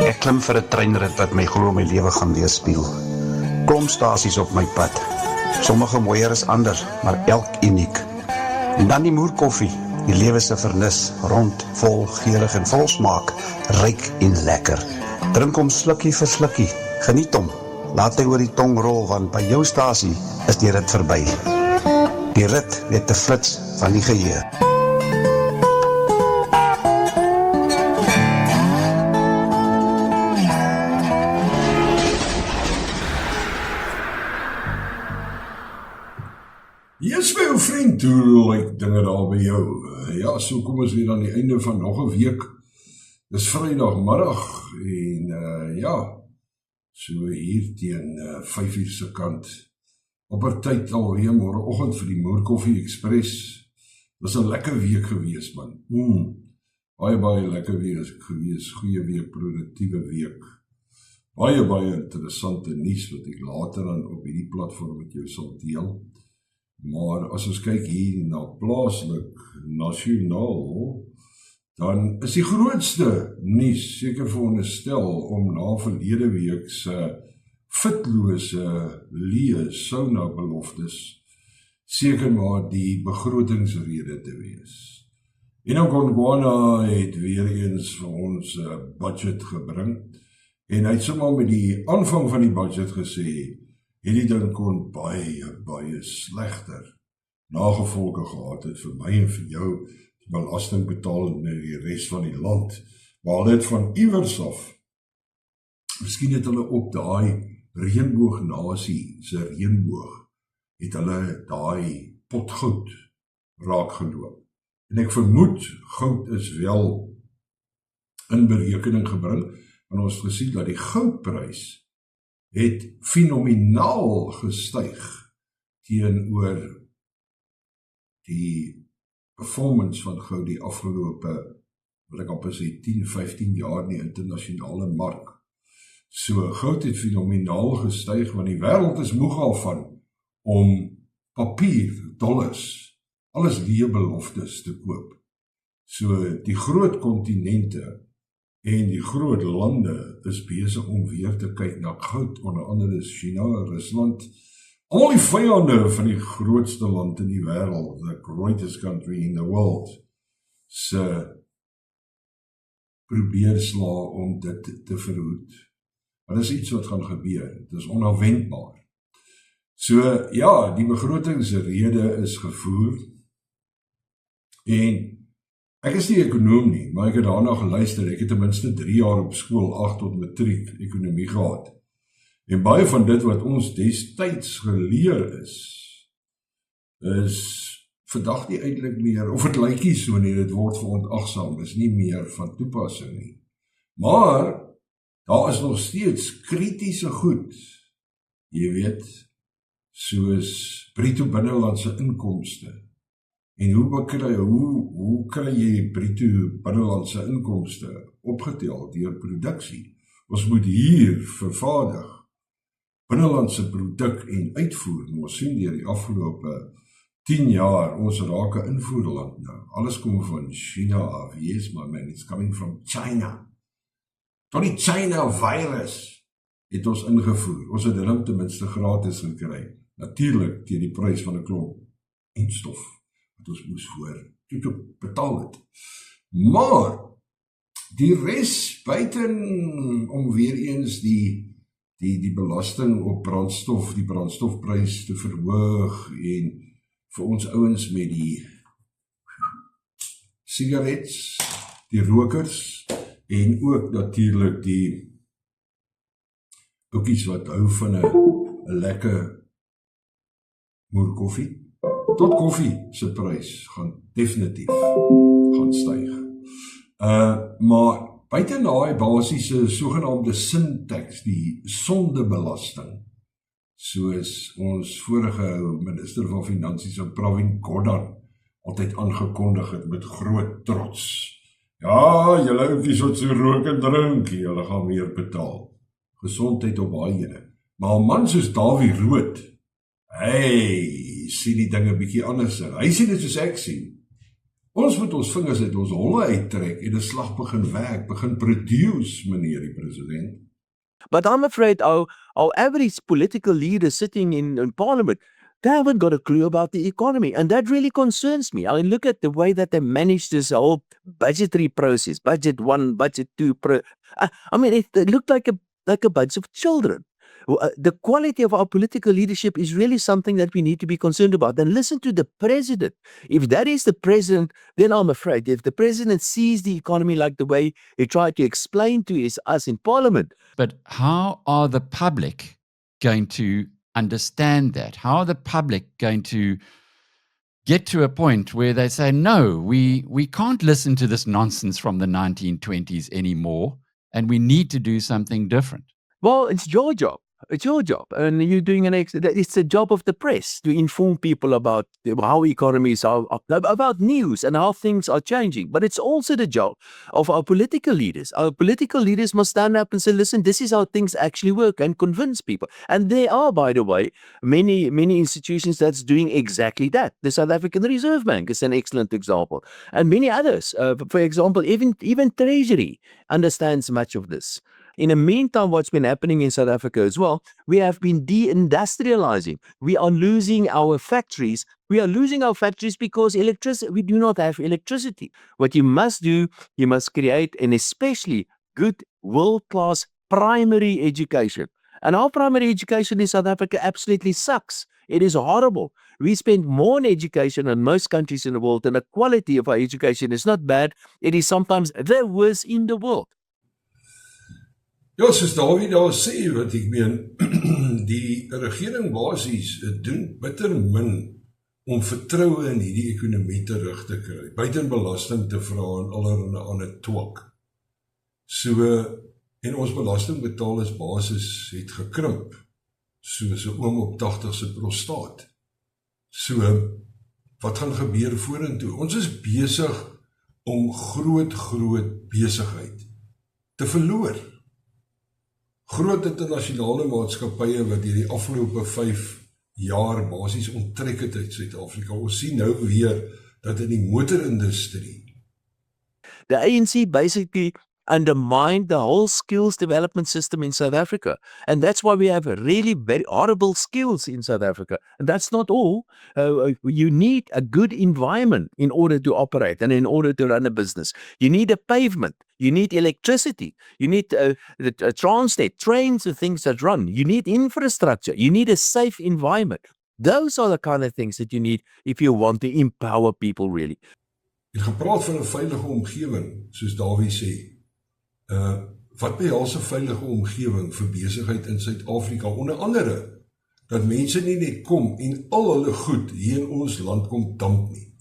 Ek klim vir 'n treinrit wat my glo my lewe gaan weerspieël. Klomp stasies op my pad. Sommige mooier as ander, maar elk uniek. En dan die moerkoffie, die lewe se vernis, rond, vol, geurig en vol smaak, ryk en lekker. Drink hom slukkie vir slukkie, geniet hom. Laat hy oor die tong rol, want by jou stasie is die rit verby. Die rit weet te flits van die geheue. Yes, my ou vriend, hoe lyk dinge daar by jou? Ja, so kom ons weer aan die einde van nog 'n week. Dis Vrydagmiddag en ja, so hier teen 5 uur se kant. Op 'n tyd alweer môreoggend vir die Moerkoffie Express. Was 'n lekker week gewees, man. Baie lekker week gewees, goeie week, produktiewe week. Baie interessante nuus wat ek later dan op hierdie platform met jou sal deel. Maar as ons kyk hier na plaaslik, nasionaal, dan is die grootste nuus seker veronderstel om na verlede week se fitlose leë sauna beloftes seker maar die begrotingsrede te wees. En Godwana het weer eens vir ons budget gebring en hy het sommer met die aanvang van die budget gesê hierdie ding kon baie slegter nagevolge gehad het vir my en vir jou belasting betaal in die res van die land, maar hulle het van iewers af, miskien het hulle op daai reënboognasie se reënboog, het hulle daai pot goud raak geloop. En ek vermoed goud is wel in berekening gebring, want ons het gesien dat die goudprys het fenomenaal gestyg teenoor die performance van goud die afgelope, wil ek amper sê 10-15 jaar in die internasionale mark. So goud het fenomenaal gestyg, want die wêreld is moeg al van om papier, dollars, alles leebeloftes te koop. So die groot kontinente en die groot lande is besig om weer te kyk na goud, onder andere China, Rusland, al die vyande van die grootste land in die wêreld, the greatest country in the world, se probeer sla om dit te verhoed. Maar dis iets wat gaan gebeur, dit is onafwendbaar. So ja, die begrotingsrede is gevoer, en ek is nie ekonoom nie, maar ek het daarna geluister, ek het ten minste 3 jaar op skool 8 tot matriek ekonomie gehad. En baie van dit wat ons destyds geleer is vandag nie eintlik meer, of het lyk nie so nie, dit word verontagsaam, is nie meer van toepassing nie. Maar, daar is nog steeds kritiese goed, jy weet, soos bruto binnelandse inkomste. En hoe kry jy bruto binnelandse inkomste opgetel deur produksie? Ons moet hier vervaardig binnelandse produk en uitvoer. Ons sien deur die afgelope 10 jaar, ons raak 'n invoerland nou. Alles kom van China af. Yes, my man, it's coming from China. Tot die China virus het ons ingevoer. Ons het hulle ten minste gratis gekry. Natuurlik teen die prys van 'n klomp enstof wat ons moes voor betaal het. Maar die res buiten om weer eens die belasting op brandstof, die brandstofprys te verhoog en vir ons ouens met die sigarets, die rokers en ook natuurlik die oukies wat hou van 'n lekker moerkoffie. Tot koffie se prys gaan definitief gaan styg. Maar buiten daai basiese sogenaamde sin-tax, die sondebelasting, soos ons vorige minister van Finansies, Pravin Gordhan, altyd aangekondig het met groot trots. Ja, julle oukies wat so rook en drink, julle gaan meer betaal. Gesondheid op baie ene. Maar 'n man soos Davie Rood, hy sien die dinge bietjie anders. Hy sien dit soos ek sien. Ons moet ons vingers uit ons holle uittrek en 'n slag begin werk, begin produce, meneer die president. But I'm afraid our average political leaders sitting in Parliament, they haven't got a clue about the economy. And that really concerns me. I mean, look at the way that they manage this whole budgetary process, budget 1, budget 2. I mean, it looked like a bunch of children. The quality of our political leadership is really something that we need to be concerned about. And listen to the president. If that is the president, then I'm afraid if the president sees the economy like the way he tried to explain to us in Parliament. But how are the public going to understand that? How are the public going to get to a point where they say, no, we can't listen to this nonsense from the 1920s anymore, and we need to do something different? Well, it's your job. It's your job, and you're doing it's the job of the press to inform people about how economies are, about news and how things are changing. But it's also the job of our political leaders. Our political leaders must stand up and say, listen, this is how things actually work, and convince people. And there are, by the way, many institutions that's doing exactly that. The South African Reserve Bank is an excellent example, and many others. For example, even Treasury understands much of this. In the meantime, what's been happening in South Africa as well, we have been deindustrializing. We are losing our factories. We are losing our factories because we do not have electricity. What you must do, you must create an especially good world-class primary education. And our primary education in South Africa absolutely sucks. It is horrible. We spend more on education than most countries in the world, and the quality of our education is not bad. It is sometimes the worst in the world. Ja, soos Dawie daar sê, wat ek meen, die regering basies doen bitter min om vertroue in hierdie ekonomie terug te kry, buiten belasting te vra en allerhande ander twak. So, en ons belastingbetaal is basis het gekrimp, soos 'n oom op 80 se prostaat. So, wat gaan gebeur vorentoe? Ons is besig om groot besigheid te verloor. Groot internasionale maatskappye wat hierdie afgelope 5 jaar basies onttrek het uit Suid-Afrika. Ons sien nou weer dat in die motorindustrie. The ANC basically undermined the whole skills development system in South Africa. And that's why we have really very horrible skills in South Africa. And that's not all. You need a good environment in order to operate and in order to run a business. You need a pavement. You need electricity. You need a Transnet, trains and things that run. You need infrastructure. You need a safe environment. Those are the kind of things that you need if you want to empower people really. Jy het gepraat van 'n veilige omgewing, soos Dawie sê. Wat behels 'n veilige omgewing vir besigheid in Suid-Afrika? Onder andere, dat mense nie net kom en al hulle goed hier in ons land kom damp nie.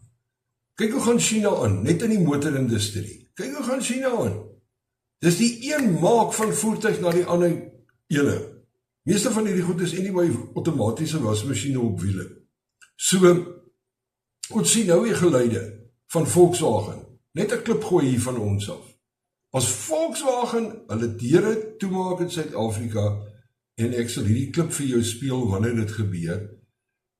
Kyk hoe gaan China aan, net in die motorindustrie. Kyk hoe gaan China aan. Dis die een maak van voertuig na die ander ene. Meeste van hierdie goed is anyway outomatiese wasmasjiene op wiele. So, ons sien nou die geluide van Volkswagen, net 'n klip gooi hier van ons af. As Volkswagen hulle deure toemaak in Suid-Afrika, en ek sal hierdie klip vir jou speel wanneer dit gebeur,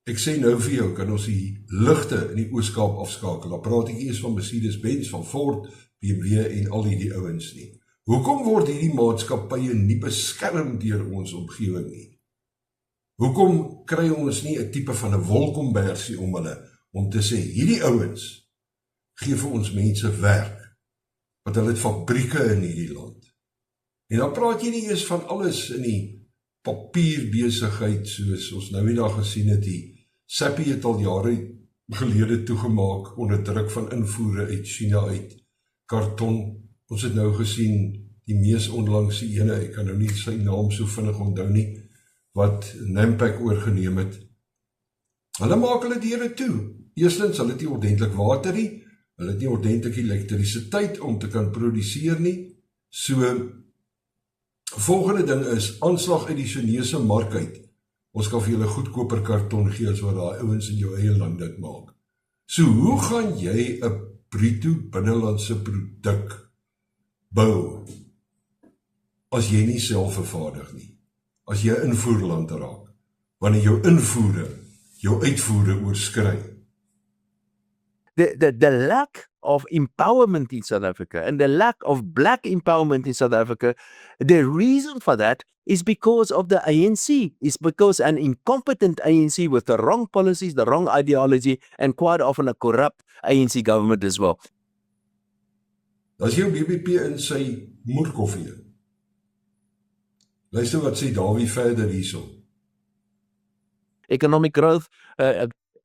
ek sê nou vir jou, kan ons die ligte in die Oos-Kaap afskakel. Dan praat ek eers van Mercedes-Benz, van Ford, BMW en al die ouens nie. Hoekom word hierdie maatskappye nie beskerm deur ons omgewing nie? Hoekom kry ons nie 'n tipe van 'n wolkombersie om hulle, om te sê, hierdie ouens gee vir ons mense werk, want hulle het fabrieke in hierdie land. En dan praat jy nie eers van alles in die papierbesigheid, soos ons nou die dag gesien het, die Sappi het al jare gelede toegemaak onder druk van invoere uit China uit, karton. Ons het nou gesien die mees onlangse ene, ek kan nou nie sy naam so vinnig onthou nie, wat Nampak oorgeneem het. Hulle maak hulle deure toe. Eerstens, hulle het nie ordentlik water nie, hulle het nie ordentlik elektrisiteit om te kan produseer nie. So, volgende ding is, aanslag uit die Chinese mark uit. Ons kan vir julle goedkoper karton gee as wat daai ouens in jou eie land dit maak. So, hoe gaan jy 'n bruto binnelandse produk bou, as jy nie self vervaardig nie, as jy 'n invoerland raak, wanneer jou invoere, jou uitvoere oorskry? The lack of empowerment in South Africa and the lack of black empowerment in South Africa, the reason for that is because of the ANC. It's because an incompetent ANC with the wrong policies, the wrong ideology, and quite often a corrupt ANC government as well. As jou BBP in sy moerkoffie. Luister wat sê Dawie verder hierso. Economic growth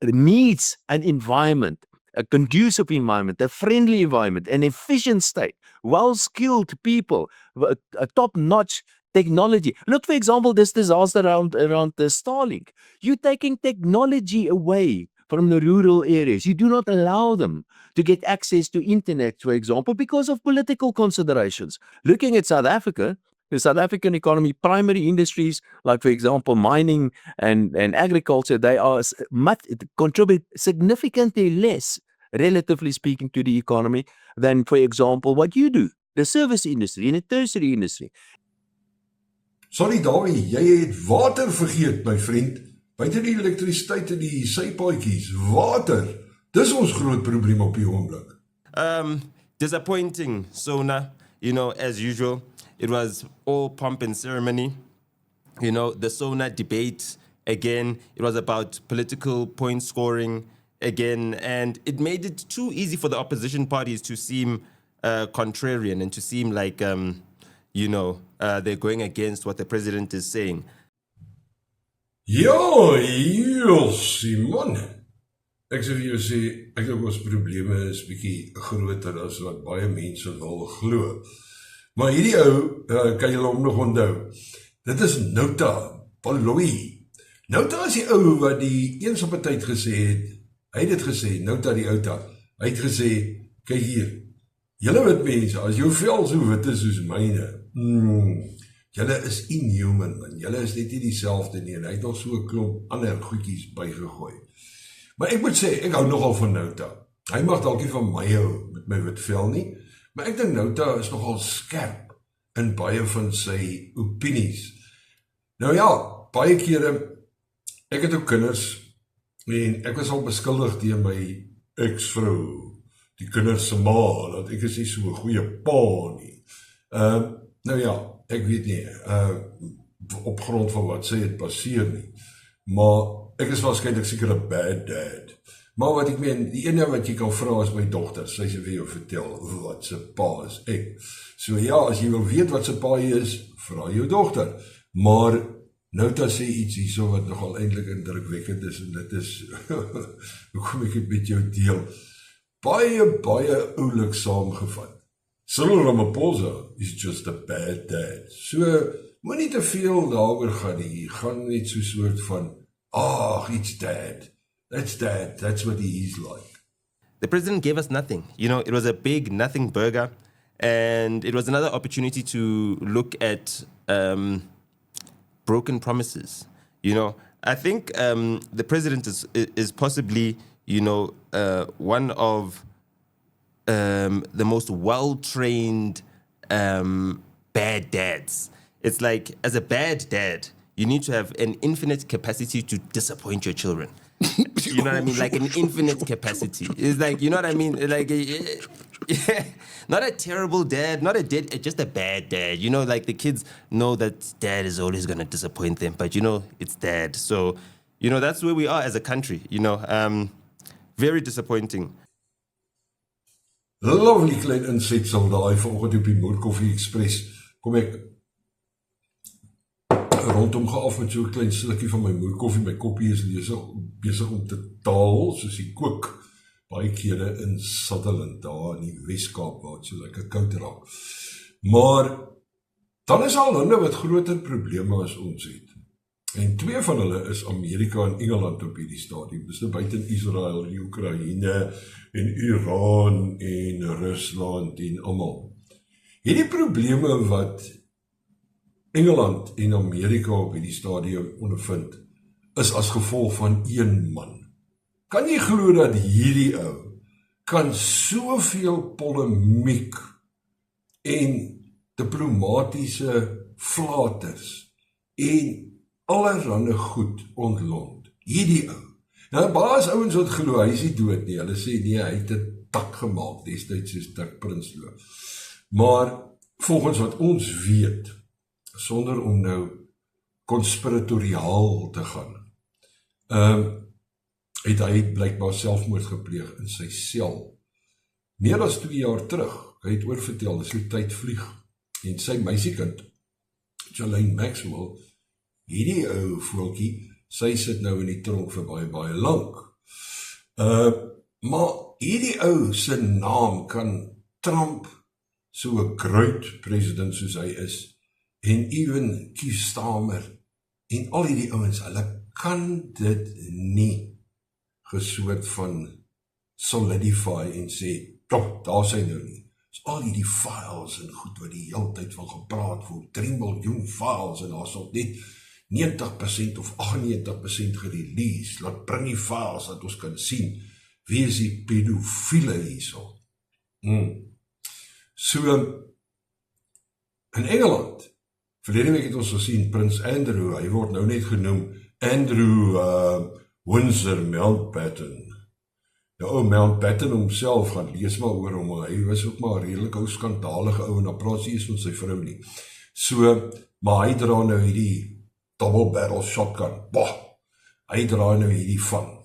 needs an environment, a conducive environment, a friendly environment, an efficient state, well-skilled people, a top-notch technology. Look, for example, this disaster around the Starlink. You're taking technology away from the rural areas. You do not allow them to get access to internet, for example, because of political considerations. Looking at South Africa, the South African economy, primary industries like, for example, mining and agriculture, they are contribute significantly less, relatively speaking, to the economy than, for example, what you do, the service industry and the tertiary industry. Sorry Dawie, jy het water vergeet, my vriend. Buiten die elektrisiteit en die sypaadjies, water. Dis ons groot probleem op die oomblik. Disappointing, Sona. As usual, it was all pomp and ceremony. The Sona debate, again, it was about political point scoring, again, and it made it too easy for the opposition parties to seem contrarian and to seem like, they're going against what the president is saying. Ja, Simon. Ek sê vir jou sê, ek dink ons probleme is bietjie groter as wat baie mense wil glo. Maar hierdie ou, kan julle hom nog onthou? Dit is Nouta, Palloy. Nouta is die ou wat die eens op 'n tyd gesê het, hy het dit gesê, Nouta die outa, hy het gesê, kyk hier, julle wit mense, as jou vel so wit is soos myne, julle is inhuman, man. Julle is net nie dieselfde nie, en hy het nog so 'n klomp ander goedjies bygegooi. Maar ek moet sê, ek hou nogal van Nouta. Hy mag dalk nie van my hou met my wit vel nie, maar ek dink Nouta is nogal skerp in baie van sy opinies. Nou ja, baie kere, ek het ook kinders, en ek was al beskuldig teen my ex-vrou, die kinders se ma, dat ek is nie so 'n goeie pa nie. Nou ja, ek weet nie, op grond van wat sy het passeer nie, maar ek is waarskynlik seker 'n bad dad. Maar wat ek meen, die ene wat jy kan vra is my dogter, sy sê vir jou vertel wat sy pa is ek. So ja, as jy wil weet wat sy pa is, vra jou dogter. Maar Nouta sê iets hierso wat nogal eintlik indrukwekkend is, en dit is, hoe kom ek dit met jou deel? Baie oulik saamgevat. Cyril Ramaphosa is just a bad dad. So, moet nie te veel daaroor gaan nie. Gaan net so soort van, it's dad. That's what he is like. The president gave us nothing. It was a big nothing burger, and it was another opportunity to look at broken promises. I think the president is possibly, one of the most well-trained bad dads. It's like, as a bad dad, you need to have an infinite capacity to disappoint your children. You know what I mean? Like an infinite capacity. It's like, you know what I mean? Like, not a terrible dad, not a dad, just a bad dad. Like the kids know that dad is always going to disappoint them, but it's dad. So, that's where we are as a country, very disappointing. Lovely klein insetsel daai vanoggend op die Moerkoffie Express. Kom ek rondom geaf met so 'n klein slukkie van my moerkoffie. My koppie is besig om te taal, soos die kook baie kere in Sutherland, daar in die Weskaap, waar het so lekker koud raak. Maar dan is al hulle wat groter probleme as ons het. En twee van hulle is Amerika en Engeland op hierdie stadium. Dis nou buiten Israel en Oekraïne en Iran en Rusland en almal. Hierdie probleme wat Engeland en Amerika op hierdie stadium ondervind, is as gevolg van een man. Kan jy glo dat hierdie ou kan soveel polemiek en diplomatiese flaters en allerhande goed ontlont? Hierdie ou. Nou, baas ouens wat glo, hy is nie dood nie. Hulle sê nee, hy het dit kontak gemaak, destyds is Dirk Prinsloo. Maar volgens wat ons weet, sonder om nou konspiratoriaal te gaan, het hy blykbaar selfmoord gepleeg in sy sel. Meer as 2 jaar terug, hy het oorvertel, dis die tyd vlieg, en sy meisiekind, Jolene Maxwell, hierdie ou voeltjie, sy sit nou in die tronk vir baie, baie lank. Maar hierdie ou se naam kan Trump, so 'n gruit president soos hy is, en even Keir Starmer, en al hierdie ouens, hulle kan dit nie gesoort van solidify en sê, daar is hy nou nie. Dis al hierdie files en goed wat die hele tyd van gepraat word, 3 miljoen files, en daar is nog net 90% of 98% gerelease, laat bring die files, dat ons kan sien, wie is die pedofiele hierso. So, in Engeland, verlede week het ons gesien, Prins Andrew, hy word nou net genoem, Andrew Windsor Mountbatten. Nou, Mountbatten homself gaan lees maar oor hom, hy was ook maar redelijk ou skandalige ou, en dan praat sy eens met sy vrou nie. So, maar hy dra nou hierdie double barrel shotgun, hy dra nou hierdie van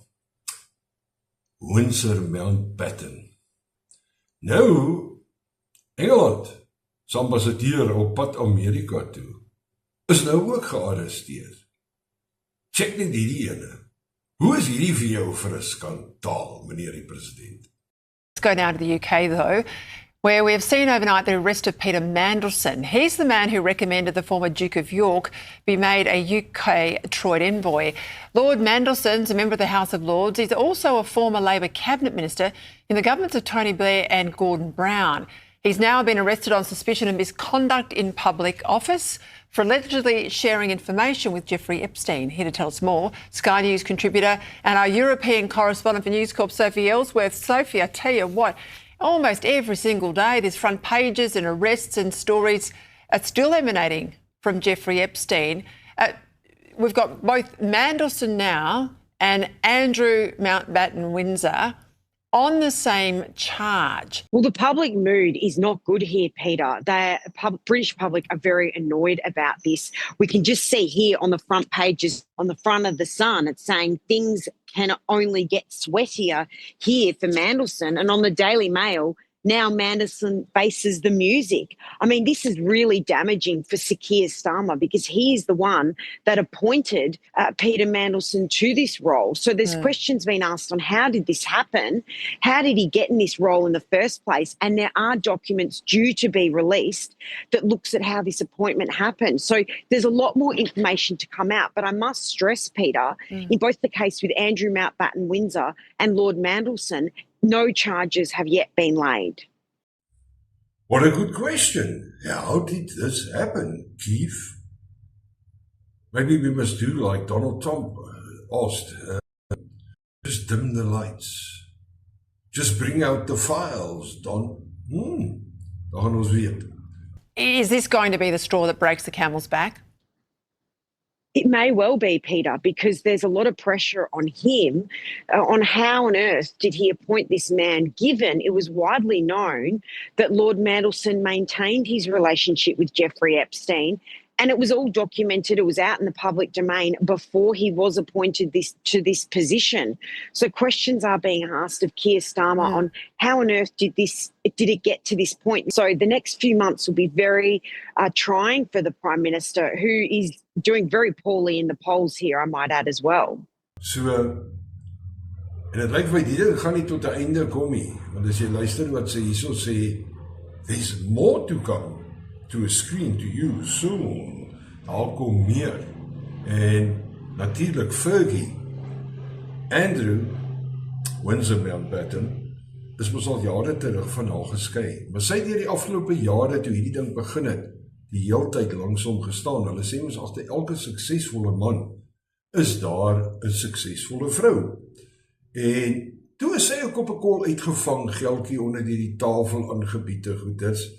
Windsor Mountbatten. Nou, Engeland, sy ambassadeur op pad Amerika toe, is nou ook gearresteer. Check net hierdie ene. Hoe is hierdie vir jou vir 'n skandaal, meneer die president? Let's go now to the UK, though, where we have seen overnight the arrest of Peter Mandelson. He's the man who recommended the former Duke of York be made a UK Troyd envoy. Lord Mandelson's a member of the House of Lords. He's also a former Labor cabinet minister in the governments of Tony Blair and Gordon Brown. He's now been arrested on suspicion of misconduct in public office for allegedly sharing information with Jeffrey Epstein. Here to tell us more, Sky News contributor and our European correspondent for News Corp, Sophie Ellsworth. Sophie, I tell you what, almost every single day there's front pages and arrests and stories still emanating from Jeffrey Epstein. We've got both Mandelson now and Andrew Mountbatten Windsor on the same charge. Well, the public mood is not good here, Peter. The British public are very annoyed about this. We can just see here on the front pages, on the front of the Sun, it's saying things can only get sweatier here for Mandelson. And on the Daily Mail, now Mandelson faces the music. I mean, this is really damaging for Sir Keir Starmer because he is the one that appointed Peter Mandelson to this role. So there's questions being asked on how did this happen? How did he get in this role in the first place? And there are documents due to be released that looks at how this appointment happened. So there's a lot more information to come out. But I must stress, Peter, in both the case with Andrew Mountbatten Windsor and Lord Mandelson, no charges have yet been laid. What a good question. How did this happen, Keith? Maybe we must do like Donald Trump asked. Just dim the lights. Just bring out the files, Don. Dan gaan ons weet. Is this going to be the straw that breaks the camel's back? It may well be, Peter, because there's a lot of pressure on him on how on earth did he appoint this man, given it was widely known that Lord Mandelson maintained his relationship with Jeffrey Epstein, and it was all documented. It was out in the public domain before he was appointed to this position. So questions are being asked of Keir Starmer on how on earth did it get to this point. So the next few months will be very trying for the Prime Minister, who is doing very poorly in the polls here, I might add as well. So, en het lyk vir my, die ding gaan nie tot 'n einde kom nie, want as jy luister wat sy hierso sê, there's more to come to a screen to you soon. Daar kom meer. En natuurlijk Fergie, Andrew Windsor Mountbatten, is mos al jare terug van haar geskei. Maar sy het deur die afgelope jare toe hierdie ding begin het, die heeltyd langs hom gestaan. Hulle sê mos agter elke suksesvolle man is daar 'n suksesvolle vrou. En toe is sy ook op 'n kol uitgevang, geldjie onder die tafel aangebiede goeders.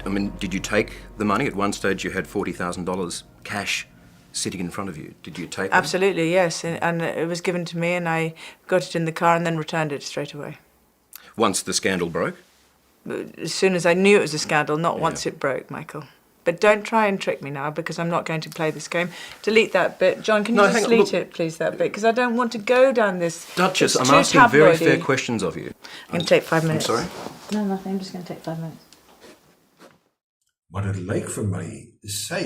I mean, did you take the money? At one stage you had $40,000 cash sitting in front of you. Did you take it? Absolutely, yes. And it was given to me and I got it in the car and then returned it straight away. Once the scandal broke? As soon as I knew it was a scandal, not once it broke, Michael. But don't try and trick me now, because I'm not going to play this game. Delete that bit. John, can you just delete it, please, that bit? Because I don't want to go down this... Duchess, it's I'm too asking very tabloidy. fair questions of you. I'm going to take 5 minutes. I'm sorry? No, nothing. I'm just going to take 5 minutes. Maar dit lyk vir my, sy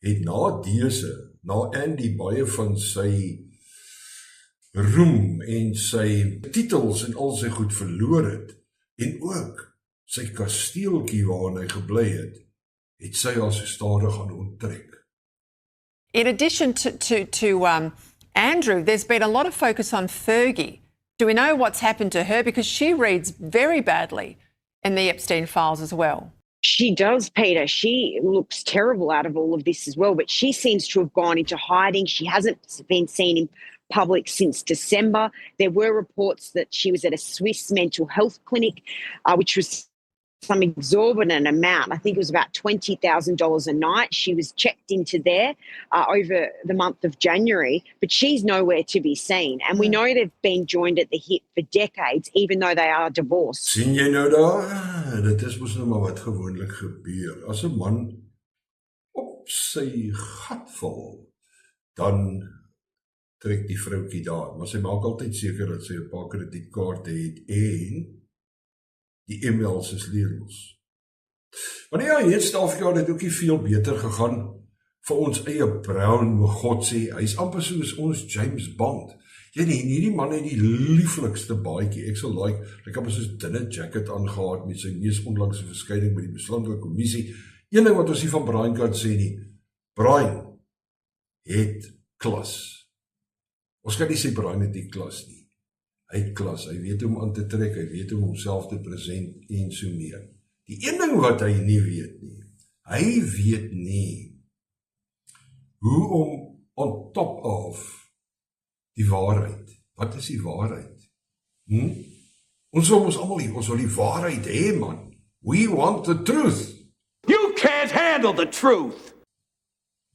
het na Andy baie van sy roem en sy titels en al sy goed verloor het, en ook sy kasteeltjie waarin hy gebly het sy al so stadig aan onttrek. In addition to Andrew, there's been a lot of focus on Fergie. Do we know what's happened to her? Because she reads very badly in the Epstein files as well. She does, Peter. She looks terrible out of all of this as well, but she seems to have gone into hiding. She hasn't been seen in public since December. There were reports that she was at a Swiss mental health clinic, which was some exorbitant amount. I think it was about $20,000 a night. She was checked into there over the month of January, but she's nowhere to be seen. And we know they've been joined at the hip for decades, even though they are divorced. Sien jy nou daar? Dit is mos nou maar wat gewoonlik gebeur. As 'n man op sy gat val, dan trek die vroukie daar. Maar sy maak altyd seker dat sy 'n paar kredietkaarte het en die emails is leerloos. Maar ja, hier in Suid-Afrika het ook nie veel beter gegaan vir ons eie Brown, my God sê, hy is amper soos ons James Bond. Jy nie, hierdie man het die lieflikste baadjie, ek sal like amper soos dinner jacket aangehad met sy mees onlangse verskyning by die beslanke kommissie. Een ding wat ons nie van Brian kan sê nie, Brian het klas. Ons kan nie sê Brian het nie klas nie. Hy het klas, hy weet hoe om aan te trek, hy weet hoe om homself te present en so meer. Die een ding wat hy nie weet nie, hy weet nie hoe om on top of die waarheid. Wat is die waarheid? Ons wil ons almal hier, ons wil die waarheid hê, man. We want the truth. You can't handle the truth.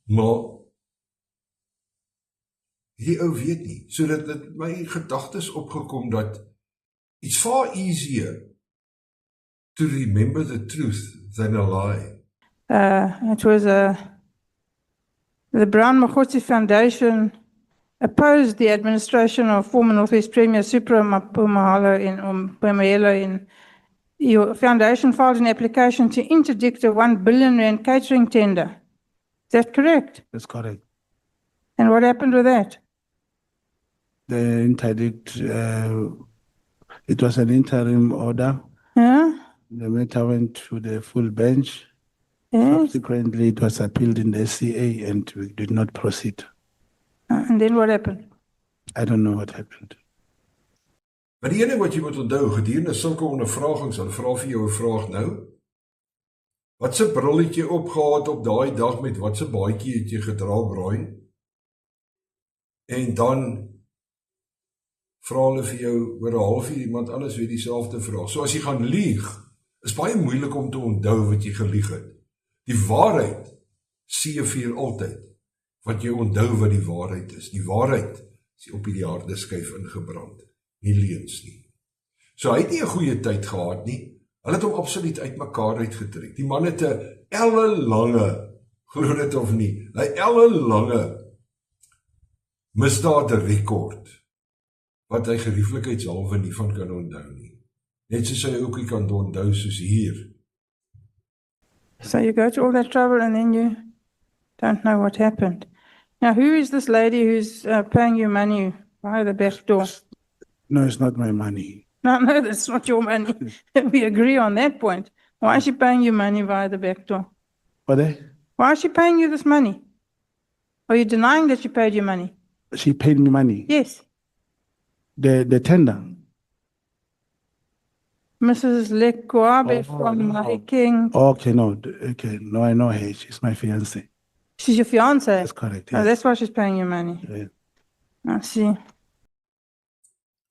Maar die ou weet nie, so dat my gedagtes opgekom dat it's far easier to remember the truth than a lie. It was the Brown Mokgotsi Foundation opposed the administration of former Northwest Premier Supra Mahalo in your foundation filed an application to interdict a R1 billion catering tender. Is that correct? That's correct. And what happened with that? The interdict, it was an interim order. Yeah? The matter went to the full bench. Yes. Subsequently, it was appealed in the SCA and we did not proceed. And then what happened? I don't know what happened. Maar die ene wat jy moet onthou, gedurende sulke ondervragings, dan vra vir jou 'n vraag nou. Wat se bril het jy opgehad op daai dag met wat se baadjie het jy gedra, Brian? En dan vra hulle vir jou oor 'n halfuur iemand anders weer dieselfde vraag. So as jy gaan lieg, is baie moeilik om te onthou wat jy gelieg het. Die waarheid seëvier altyd, wat jy onthou wat die waarheid is. Die waarheid is op die harde skyf ingebrand, nie leuns nie. So hy het nie 'n goeie tyd gehad nie. Hulle het hom absoluut uitmekaar uitgetrek. Die man het 'n ellelange, glo dit of nie, 'n ellelange misdaad rekord, wat hy gerieflikheidshalwe nie van kan onthou nie. Net soos hy ook nie kan onthou soos hier. So you go to all that trouble and then you don't know what happened. Now, who is this lady who's paying you money via the back door? No, it's not my money. No, that's not your money. We agree on that point. Why is she paying you money via the back door? What? Why is she paying you this money? Are you denying that she paid you money? She paid me money. Yes. The tender. Mrs. Lekwabe from King. Okay, no. Okay, no, I know her. She's my fiancée. She's your fiancée? That's correct. Yes. Oh, that's why she's paying you money. Yeah. I see.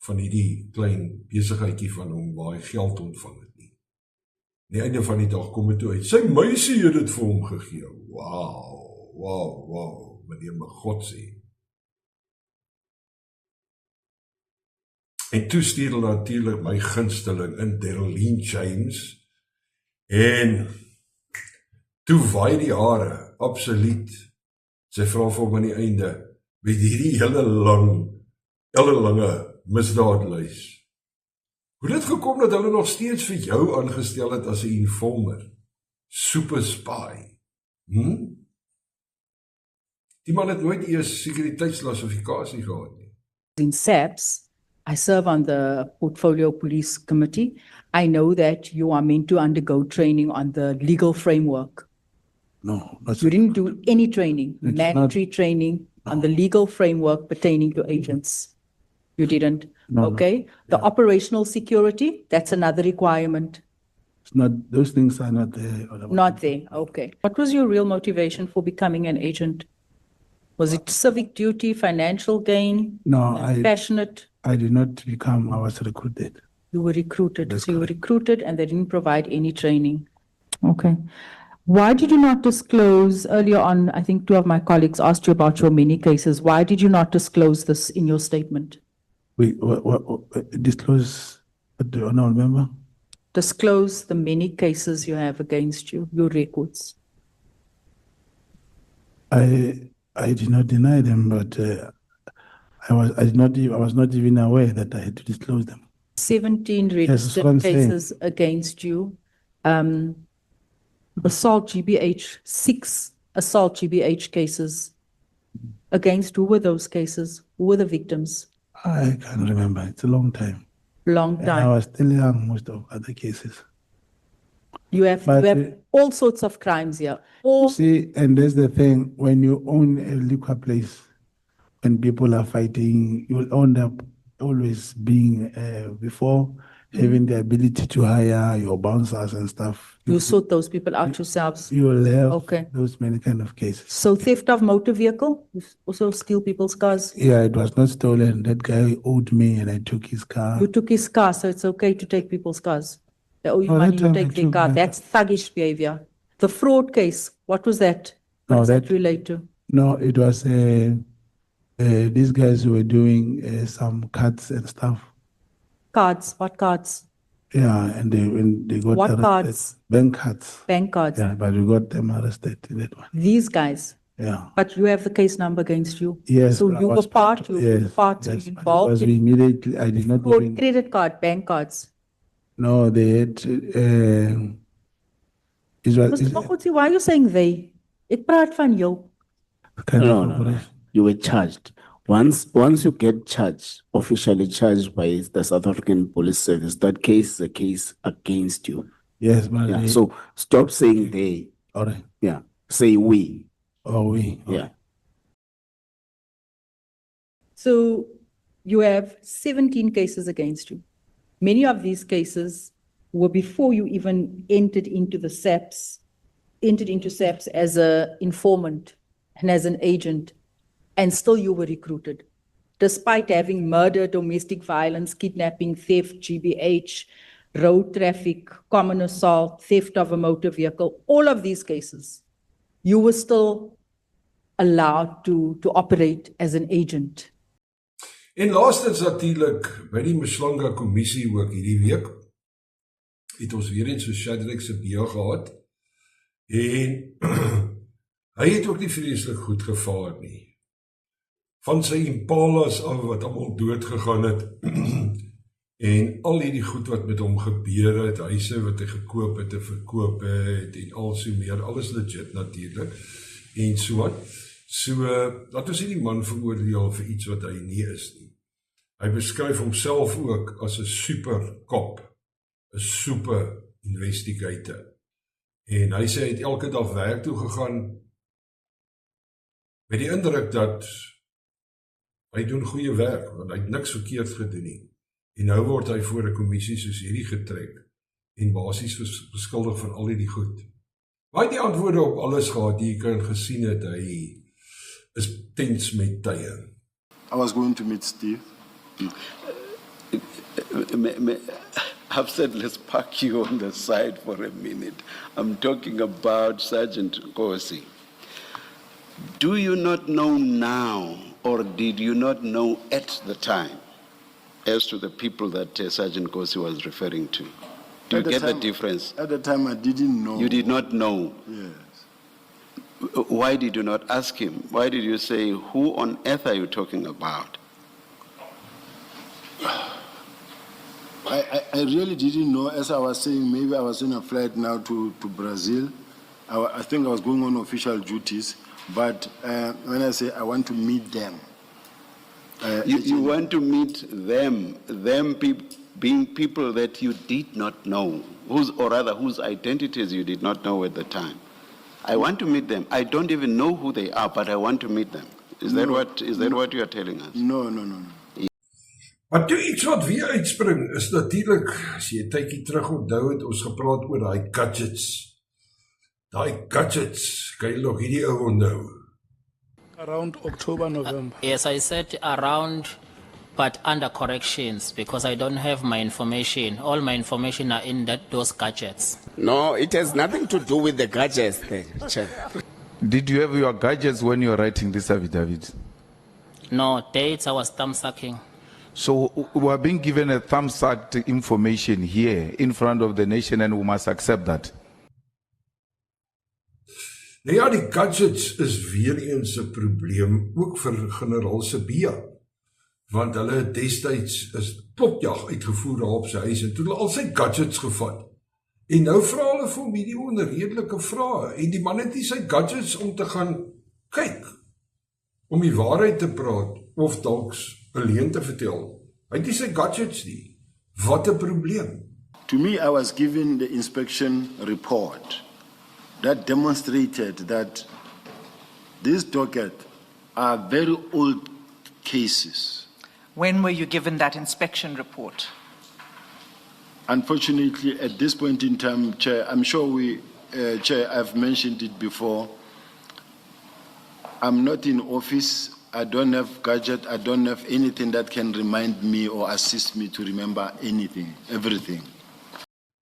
Van die klein besigheidjie van hom waar hy geld ontvang het nie. Die einde van die dag kom het toe uit. Sy meisie het dit vir hom gegee. Wow, meneer my God sê. En toe stuur hulle natuurlik my gunsteling in, Darlene James, en toe waai die hare, absoluut. Sy vra vir hom aan die einde, met hierdie hele lange misdaadlys. Hoe het gekom dat hulle nog steeds vir jou aangestel het as 'n informer? Super spy. Die man het nooit eers sekuriteitsklassifikasie gehad nie. In SAPS, I serve on the Portfolio Police Committee. I know that you are meant to undergo training on the legal framework. No, You didn't do any training, mandatory training on the legal framework pertaining to agents. You didn't. No, Okay. The operational security, that's another requirement. it's not. Those things are not there. Not there. Okay. What was your real motivation for becoming an agent? Was it civic duty, financial gain? No, Passionate? I did not become. I was recruited. You were recruited. That's So you were recruited and they didn't provide any training. Okay. Why did you not disclose earlier on? I think two of my colleagues asked you about your many cases. Why did you not disclose this in your statement? What disclose? Do you not remember? Disclose the many cases you have against you, your records. I did not deny them, but I was not even aware that I had to disclose them. 17 that's registered what I'm saying. cases against you. Assault GBH, 6 assault GBH cases. Against who were those cases? Who were the victims? I can't remember. It's a long time. Long And I time. was still young, most of other cases. You have But, all sorts of crimes here. All See, and that's the thing, when you own a liquor place, when people are fighting, you will end up always being, before having the ability to hire your bouncers and stuff, you sort those people out yourselves. you will have Okay. those many kind of cases. So theft of motor vehicle, you also steal people's cars. Yeah, it was not stolen. That guy owed me and I took his car. You took his car, so it's okay to take people's cars. They owe you Oh, money, that you time take I their took car. my- That's thuggish behavior. The fraud case, what was that? What No, does that that- relate to? No, it was these guys who were doing some cuts and stuff. Cards, what cards? Yeah, and when they got What arrested, cards? bank cards. Bank cards. Yeah, but we got them arrested in that one. These guys. Yeah. But you have the case number against you. Yes. So I you were was part, you were yes, part yes, but it involved. was immediately. I did not Fraud, even. credit card, bank cards. No, they had. It was. Mr. Magotsi, why are you saying they? Ek praat van jou. kind No, of no, no. operation. You were charged. Once you get charged, officially charged by the South African Police Service, that case is a case against you. Yes, but Yeah. they- So stop saying they. all right. Yeah. Say we. Oh, we. Yeah. So you have 17 cases against you. Many of these cases were before you even entered into SAPS as an informant and as an agent, and still you were recruited. Despite having murder, domestic violence, kidnapping, theft, GBH, road traffic, common assault, theft of a motor vehicle, all of these cases, you were still allowed to operate as an agent. En laastens natuurlik, by die Mhlanga kommissie ook hierdie week, het ons weer eens so Shadrack se beë gehad, en hy het ook nie vreeslik goed gevaar nie. Van sy Impalas af wat almal dood gegaan het, en al hierdie goed wat met hom gebeur het, huise wat hy gekoop het en verkoop het, en al so meer, alles legit natuurlik, en so aan. So, laat ons nie die man veroordeel vir iets wat hy nie is nie. Hy beskryf homself ook as 'n super kop, 'n super investigator. En hy sê hy het elke dag werk toe gegaan met die indruk dat hy doen goeie werk, want hy het niks verkeerd gedoen nie. En nou word hy voor 'n kommissie soos hierdie getrek en basies beskuldig van al hierdie goed. Maar hy het die antwoorde op alles gehad, die jy kan gesien het, hy is tens met tye. I was going to meet Steve. I've said, let's park you on the side for a minute. I'm talking about Sergeant Nkosi. Do you not know now, or did you not know at the time, as to the people that Sergeant Kosi was referring to? Do you get the difference? At the time, I didn't know. You did not know. Yes. Why did you not ask him? Why did you say, who on earth are you talking about? I really didn't know. As I was saying, maybe I was in a flight now to Brazil. I think I was going on official duties. But when I say I want to meet them. You want to meet them being people that you did not know, whose identities you did not know at the time. I want to meet them. I don't even know who they are, but I want to meet them. Is that what you are telling us? No. Maar toe iets wat weer uitspring is natuurlijk, as jy 'n tydjie terug onthou het, ons gepraat oor daai gadgets. Daai gadgets, kan jy nog hierdie ou onthou? Around October, November. Yes, I said around, but under corrections, because I don't have my information. All my information are in those gadgets. No, it has nothing to do with the gadgets there, Chair. Did you have your gadgets when you were writing this affidavit? No, dates I was thumb sucking. So we are being given a thumb-sucked information here in front of the nation and we must accept that. Nou ja, die gadgets is weer eens 'n probleem, ook vir generaal Sibiya. Want hulle het destyds is klopjag uitgevoer daar op sy huis en toe hulle al sy gadgets gevat. En nou vra hulle vir hom hierdie onredelike vrae en die man het nie sy gadgets om te gaan kyk, om die waarheid te praat of dalk 'n leuen te vertel. Hy het nie sy gadgets nie. Wat 'n probleem. To me, I was given the inspection report that demonstrated that these dockets are very old cases. When were you given that inspection report? Unfortunately, at this point in time, Chair, I'm sure Chair, I've mentioned it before. I'm not in office. I don't have gadget. I don't have anything that can remind me or assist me to remember everything.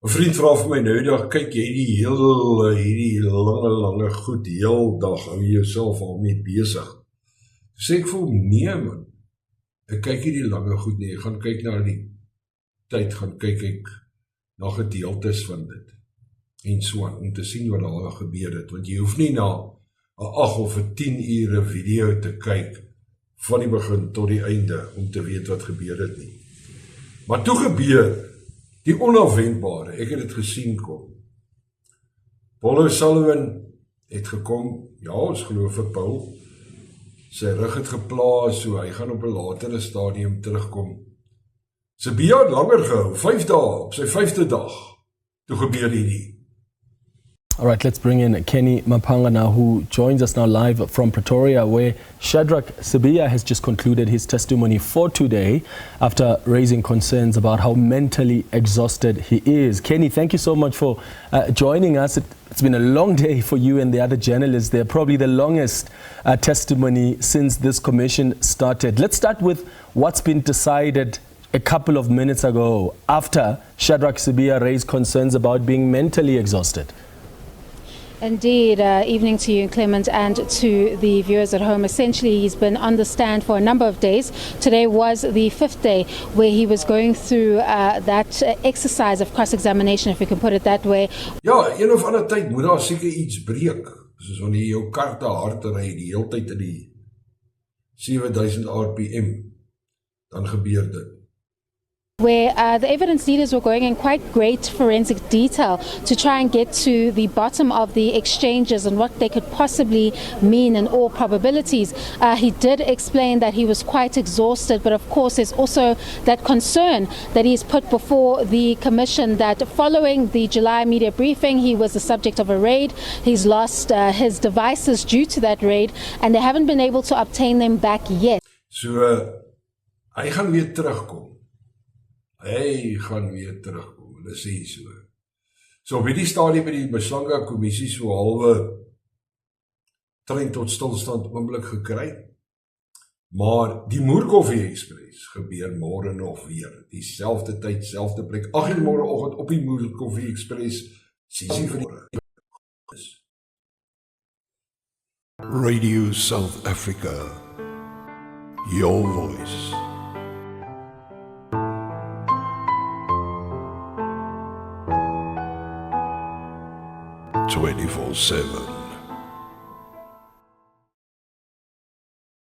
'n Vriend vra vir my nou dag, kyk jy hierdie lange goed heel dag, hou jy jouself al mee besig. Sê ek vir hom, nee man, ek kyk hierdie lange goed nie, ek gaan kyk na die tyd, gaan kyk ek na gedeeltes van dit, en so aan, om te sien wat daar gebeur het, want jy hoef nie na 'n 8 of 'n 10 ure video te kyk, van die begin tot die einde, om te weet wat gebeur het nie. Maar toe gebeur, die onafwendbare, ek het dit gesien kom. Paul O'Sullivan het gekom, ja, ons geloof vir Paul, sy rug het geplaas, so hy gaan op 'n latere stadium terugkom. Sibiya het langer gehou, 5 dae, op sy 5de dag, toe gebeur hierdie. All right, let's bring in Kenny Mapanga now, who joins us now live from Pretoria, where Shadrack Sibiya has just concluded his testimony for today after raising concerns about how mentally exhausted he is. Kenny, thank you so much for joining us. It's been a long day for you and the other journalists there, probably the longest testimony since this commission started. Let's start with what's been decided a couple of minutes ago after Shadrack Sibiya raised concerns about being mentally exhausted. Indeed, evening to you, Clement, and to the viewers at home. Essentially, he's been on the stand for a number of days. Today was the 5th day where he was going through that exercise of cross-examination, if we can put it that way. Ja, een of ander tyd moet daar seker iets breek. Soos wanneer jy jou kar te hard ry die hele tyd in die 7000 rpm, dan gebeur dit. Where the evidence leaders were going in quite great forensic detail to try and get to the bottom of the exchanges and what they could possibly mean in all probabilities. He did explain that he was quite exhausted, but of course there's also that concern that he's put before the commission that following the July media briefing, he was the subject of a raid. He's lost his devices due to that raid and they haven't been able to obtain them back yet. So, hy gaan weer terugkom. Hy gaan weer terugkom, hulle sê so. So op hierdie stadium by die Maslanga kommissie so halwe trein tot stilstand oomblik gekry. Maar die Moerkoffie Express gebeur môre nog weer. Dieselfde tyd, selfde plek. 8:00 môreoggend op die Moerkoffie Express. 6:00 vir die Radio South Africa. Your voice. 24/7.